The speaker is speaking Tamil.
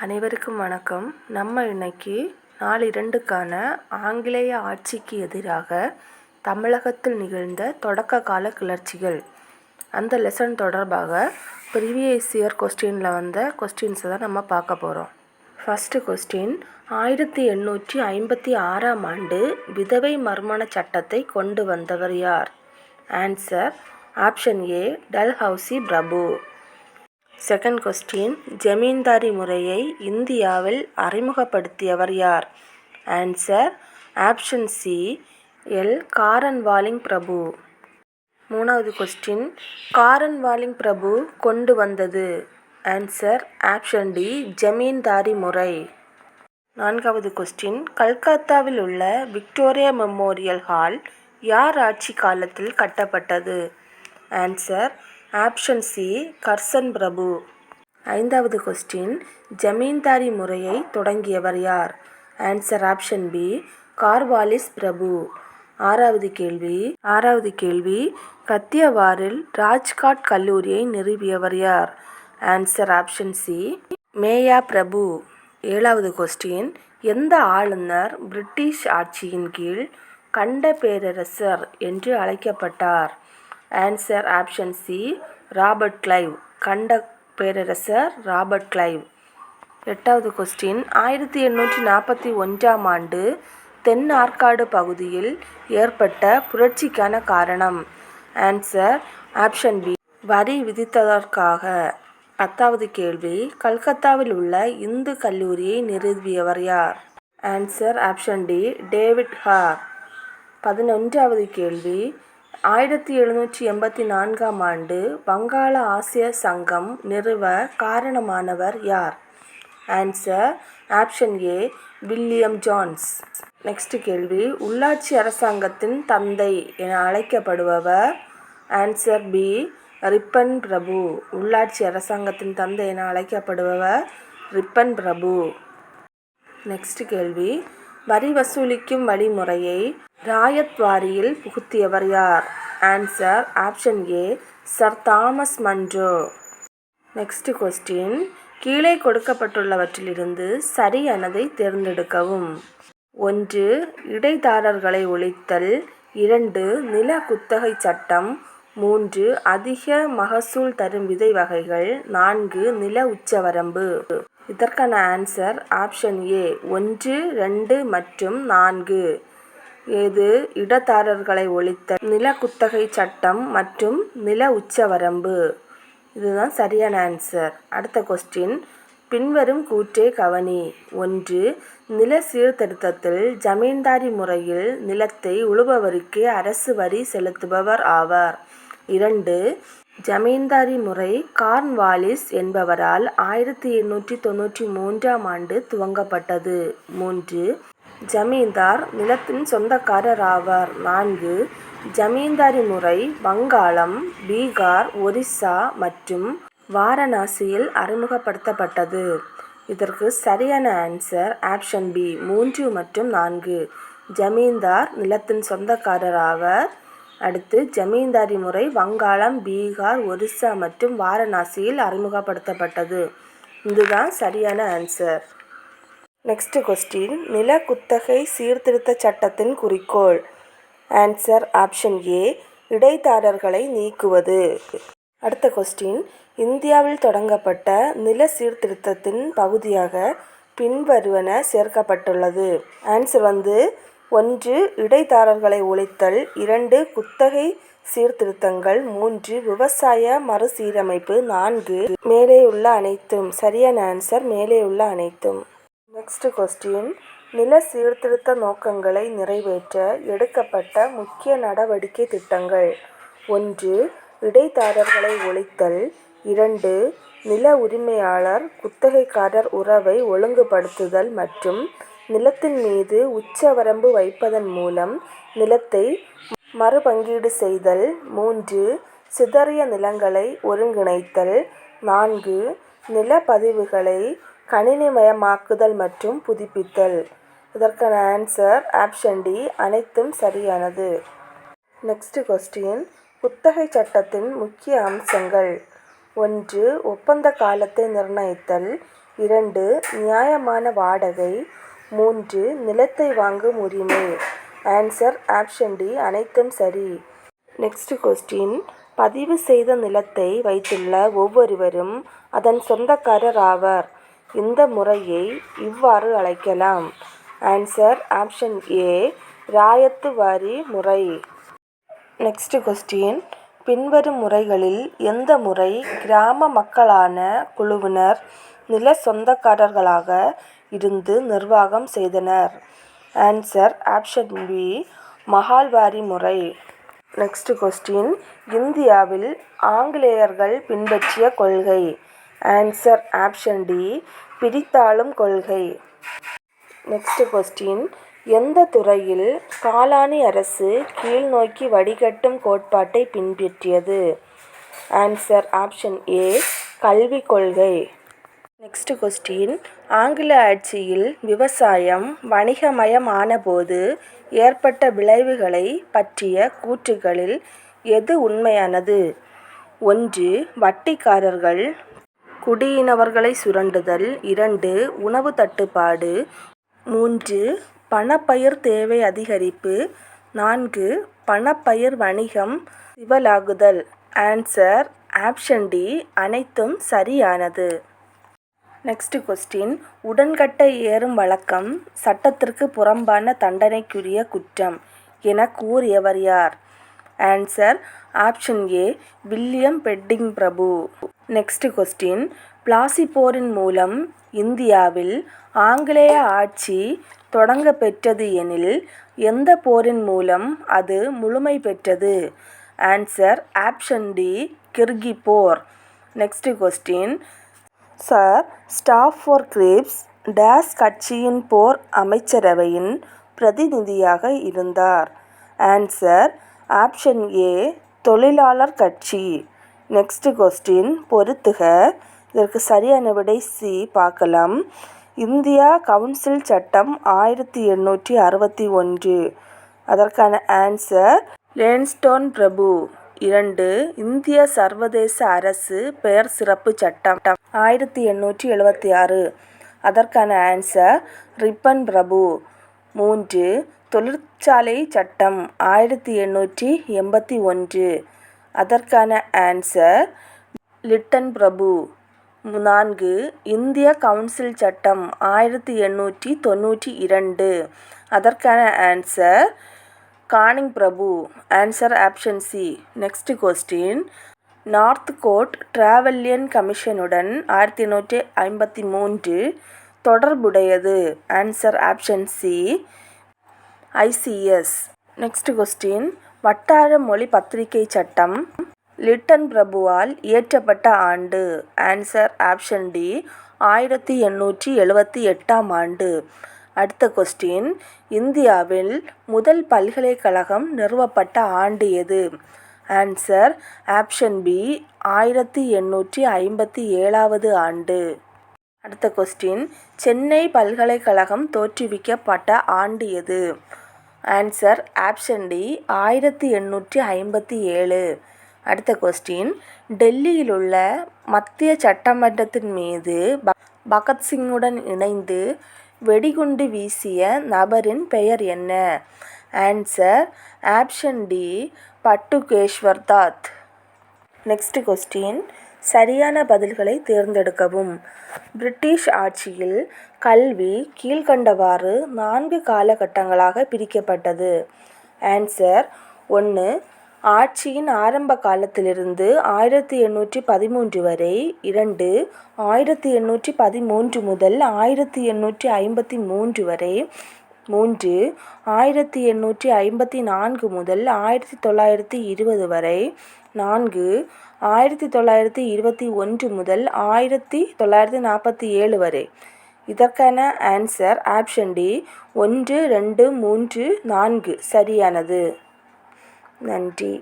அனைவருக்கும் வணக்கம். நம்ம இன்னைக்கு நாள் 2க்கான ஆங்கிலேய ஆட்சிக்கு எதிராக தமிழகத்தில் நிகழ்ந்த தொடக்க கால கிளர்ச்சிகள் அந்த லெசன் தொடர்பாக ப்ரீவியஸ் இயர் கொஸ்டினில் வந்த கொஸ்டின்ஸை தான் நம்ம பார்க்க போகிறோம். ஃபஸ்ட்டு கொஸ்டின், 1856ஆம் ஆண்டு விதவை மறுமண சட்டத்தை கொண்டு வந்தவர் யார்? ஆன்சர் ஆப்ஷன் ஏ, டல்ஹவுசி பிரபு. செகண்ட் கொஸ்டின், ஜமீன்தாரி முறையை இந்தியாவில் அறிமுகப்படுத்தியவர் யார்? Answer option C, L. Cornwallis பிரபு. மூணாவது கொஸ்டின், காரன்வாலிங் பிரபு கொண்டு வந்தது? ஆன்சர் ஆப்ஷன் டி, ஜமீன்தாரி முறை. நான்காவது கொஸ்டின், கல்கத்தாவில் உள்ள விக்டோரியா மெமோரியல் ஹால் யார் ஆட்சி காலத்தில் கட்டப்பட்டது? ஆன்சர் ஆப்ஷன் சி, கர்சன் பிரபு. ஐந்தாவது கொஸ்டின், ஜமீன்தாரி முறையை தொடங்கியவர் யார்? ஆன்சர் ஆப்ஷன் பி, கார்வாலிஸ் பிரபு. ஆறாவது கேள்வி, கத்தியவாரில் ராஜ்காட் கல்லூரியை நிறுவியவர் யார்? ஆன்சர் ஆப்ஷன் சி, மேயா பிரபு. ஏழாவது கொஸ்டின், எந்த ஆளுநர் பிரிட்டிஷ் ஆட்சியின் கீழ் கண்ட பேரரசர் என்று அழைக்கப்பட்டார்? Answer option C, Robert Clive. கண்ட பேரரசர் ராபர்ட் கிளைவ். எட்டாவது கொஸ்டின், 1841ஆம் ஆண்டு தென் ஆற்காடு பகுதியில் ஏற்பட்ட புரட்சிக்கான காரணம்? ஆன்சர் ஆப்ஷன் பி, வரி விதித்ததற்காக. பத்தாவது கேள்வி, கல்கத்தாவில் உள்ள இந்து கல்லூரியை நிறுவியவர் யார்? Answer option D, David Hare. 11வது கேள்வி, 1784ஆம் ஆண்டு வங்காள ஆசிய சங்கம் நிறுவ காரணமானவர் யார்? Answer option A, William Jones. Next கேள்வி, உள்ளாட்சி அரசாங்கத்தின் தந்தை என அழைக்கப்படுபவர்? ஆன்சர் பி, ரிப்பன் பிரபு. உள்ளாட்சி அரசாங்கத்தின் தந்தை என அழைக்கப்படுபவர் ரிப்பன் பிரபு. நெக்ஸ்ட் கேள்வி, வரி வசூலிக்கும் வழிமுறையை ராயத்வாரியில் புகுத்தியவர் யார்? ஆன்சர் ஆப்ஷன் ஏ, sir Thomas Munro. Next question, கீழே கொடுக்கப்பட்டுள்ளவற்றிலிருந்து சரியானதை தேர்ந்தெடுக்கவும். 1. இடைதாரர்களை ஒழித்தல். 2. நில குத்தகை சட்டம். 3. அதிக மகசூல் தரும் விதை வகைகள். 4. நில உச்சவரம்பு. இதற்கான ஆன்சர் ஆப்ஷன் ஏ, 1, 2 மற்றும் 4. ஏது? இடைதாரர்களை ஒழித்தல், நில குத்தகை சட்டம் மற்றும் நில உச்சவரம்பு. இதுதான் சரியான ஆன்சர். அடுத்த கொஸ்டின், பின்வரும் கூற்றை கவனி. 1. நில சீர்திருத்தத்தில் ஜமீன்தாரி முறையில் நிலத்தை உழுபவருக்கே அரசு வரி செலுத்துபவர் ஆவார். 2. ஜமீன்தாரி முறை கார்ன்வாலிஸ் என்பவரால் 1893ஆம் ஆண்டு துவங்கப்பட்டது. 3. ஜமீன்தார் நிலத்தின் சொந்தக்காரர் ஆவார். 4. ஜமீன்தாரி முறை வங்காளம், பீகார், ஒரிசா மற்றும் வாரணாசியில் அறிமுகப்படுத்தப்பட்டது. இதற்கு சரியான ஆன்சர் ஆப்ஷன் பி, 3 மற்றும் 4. ஜமீன்தார் நிலத்தின் சொந்தக்காரர் ஆவர். அடுத்து, ஜமீன்தாரி முறை வங்காளம், பீகார், ஒரிசா மற்றும் வாரணாசியில் அறிமுகப்படுத்தப்பட்டது. இதுதான் சரியான ஆன்சர். நெக்ஸ்ட் கொஸ்டின், நில குத்தகை சீர்திருத்த சட்டத்தின் குறிக்கோள்? ஆன்சர் ஆப்ஷன் ஏ, இடைதாரர்களை நீக்குவது. அடுத்த கொஸ்டின், இந்தியாவில் தொடங்கப்பட்ட நில சீர்திருத்தத்தின் பகுதியாக பின்வருவன சேர்க்கப்பட்டுள்ளது. ஆன்சர் 1. இடைதாரர்களை ஒழித்தல். 2. குத்தகை சீர்திருத்தங்கள். 3. விவசாய மறுசீரமைப்பு. 4. மேலேயுள்ள அனைத்தும். சரியான ஆன்சர் மேலேயுள்ள அனைத்தும். நெக்ஸ்ட் கொஸ்டின், நில சீர்திருத்த நோக்கங்களை நிறைவேற்ற எடுக்கப்பட்ட முக்கிய நடவடிக்கை திட்டங்கள். 1. இடைதாரர்களை ஒழித்தல். 2. நில உரிமையாளர் குத்தகைக்காரர் உறவை ஒழுங்குபடுத்துதல் மற்றும் நிலத்தின் மீது உச்சவரம்பு வைப்பதன் மூலம் நிலத்தை மறுபங்கீடு செய்தல். 3. சிதறிய நிலங்களை ஒருங்கிணைத்தல். 4. நிலப்பதிவுகளை கணினிமயமாக்குதல் மற்றும் புதுப்பித்தல். இதற்கான ஆன்சர் ஆப்ஷன் டி, அனைத்தும் சரியானது. நெக்ஸ்ட் கொஸ்டின், குத்தகை சட்டத்தின் முக்கிய அம்சங்கள். 1. ஒப்பந்த காலத்தை நிர்ணயித்தல். 2 நியாயமான வாடகை. 3 நிலத்தை வாங்கும் உரிமை. ஆன்சர் ஆப்ஷன் டி அனைத்தும் சரி. Next question. பதிவு செய்த நிலத்தை வைத்துள்ள ஒவ்வொருவரும் அதன் சொந்தக்காரர் ஆவர். இந்த முறையை இவ்வாறு அழைக்கலாம். ஆன்சர் ஆப்ஷன் ஏ ராயத்து வாரி முறை. Next question. பின்வரும் முறைகளில் எந்த முறை கிராம மக்களான குழுவினர் நில சொந்தக்காரர்களாக இருந்து நிர்வாகம் செய்தனர்? ஆன்சர் ஆப்ஷன் பி மஹால்வாரி முறை. Next question. இந்தியாவில் ஆங்கிலேயர்கள் பின்பற்றிய கொள்கை. ஆன்சர் ஆப்ஷன் டி பிரித்தாளும் கொள்கை. Next question. எந்த துறையில் காலனி அரசு கீழ்நோக்கி வடிகட்டும் கோட்பாட்டை பின்பற்றியது? ஆன்சர் ஆப்ஷன் ஏ கல்விக் கொள்கை. Next question. ஆங்கில ஆட்சியில் விவசாயம் வணிகமயமானபோது ஏற்பட்ட விளைவுகளை பற்றிய கூற்றுகளில் எது உண்மையானது? 1 வட்டிக்காரர்கள் குடியினவர்களை சுரண்டுதல். 2 உணவு தட்டுப்பாடு. 3 பணப்பயிர் தேவை அதிகரிப்பு. 4 பணப்பயிர் வணிகம் திவாலாகுதல். ஆன்சர் ஆப்ஷன் டி அனைத்தும் சரியானது. Next question. உடன்கட்டை ஏறும் வழக்கம் சட்டத்திற்கு புறம்பான தண்டனைக்குரிய குற்றம் என கூறியவர் யார்? Answer option A William Bentinck Prabhu. Next question. Plassey போரின் மூலம் இந்தியாவில் ஆங்கிலேய ஆட்சி தொடங்க பெற்றது எனில் எந்த போரின் மூலம் அது முழுமை பெற்றது? ஆன்சர் ஆப்ஷன் டி கிர்கி போர். Next question. Sir Stafford Cripps டேஸ் கட்சியின் போர் அமைச்சரவையின் பிரதிநிதியாக இருந்தார்? ஆன்சர் ஆப்ஷன் ஏ தொழிலாளர் கட்சி. Next question. பொறுத்துக. இதற்கு சரியான விடை சி பார்க்கலாம். இந்தியா கவுன்சில் சட்டம் 1861. அதற்கான ஆன்சர் லேன்ஸ்டோன் பிரபு. 2 இந்திய சர்வதேச அரசு பெயர் சிறப்பு சட்டம் 1876. அதற்கான ஆன்சர் ரிப்பன் பிரபு. 3 தொழிற்சாலை சட்டம் 1881. அதற்கான ஆன்சர் லிட்டன் பிரபு. 4 இந்திய கவுன்சில் சட்டம் 1892. அதற்கான ஆன்சர் கானிங் பிரபு. Answer option C. Next question. Northcote Trevelyan கமிஷனுடன் 1853 தொடர்புடையது. Answer option C ICS. Next question. வட்டார மொழி பத்திரிகை சட்டம் லிட்டன் பிரபுவால் இயற்றப்பட்ட ஆண்டு? ஆன்சர் ஆப்ஷன் டி 1878 ஆண்டு. அடுத்த கொஸ்டின். இந்தியாவில் முதல் பல்கலைக்கழகம் நிறுவப்பட்ட ஆண்டு எது? ஆன்சர் ஆப்ஷன் பி 1857 ஆண்டு. அடுத்த கொஸ்டின். சென்னை பல்கலைக்கழகம் தோற்றுவிக்கப்பட்ட ஆண்டு எது? Answer option D 1857. அடுத்த கொஸ்டின். டெல்லியில் உள்ள மத்திய சட்டமன்றத்தின் மீது பகத்சிங்குடன் இணைந்து வெடிகுண்டு வீசிய நபரின் பெயர் என்ன? Answer option D Batukeshwar Dutt. Next question. சரியான பதில்களை தேர்ந்தெடுக்கவும். பிரிட்டிஷ் ஆட்சியில் கல்வி கீழ்க்கண்டவாறு 4 காலகட்டங்களாக பிரிக்கப்பட்டது. ஆன்சர் 1 ஆட்சியின் ஆரம்ப காலத்திலிருந்து 1813 வரை. 2 1813 முதல் 1853 வரை. 3 1854 முதல் 1920 வரை. 4 1921 முதல் 1947 வரை. இதற்கான ஆன்சர் ஆப்ஷன் டி 1 2 3 4 சரியானது. நன்றி.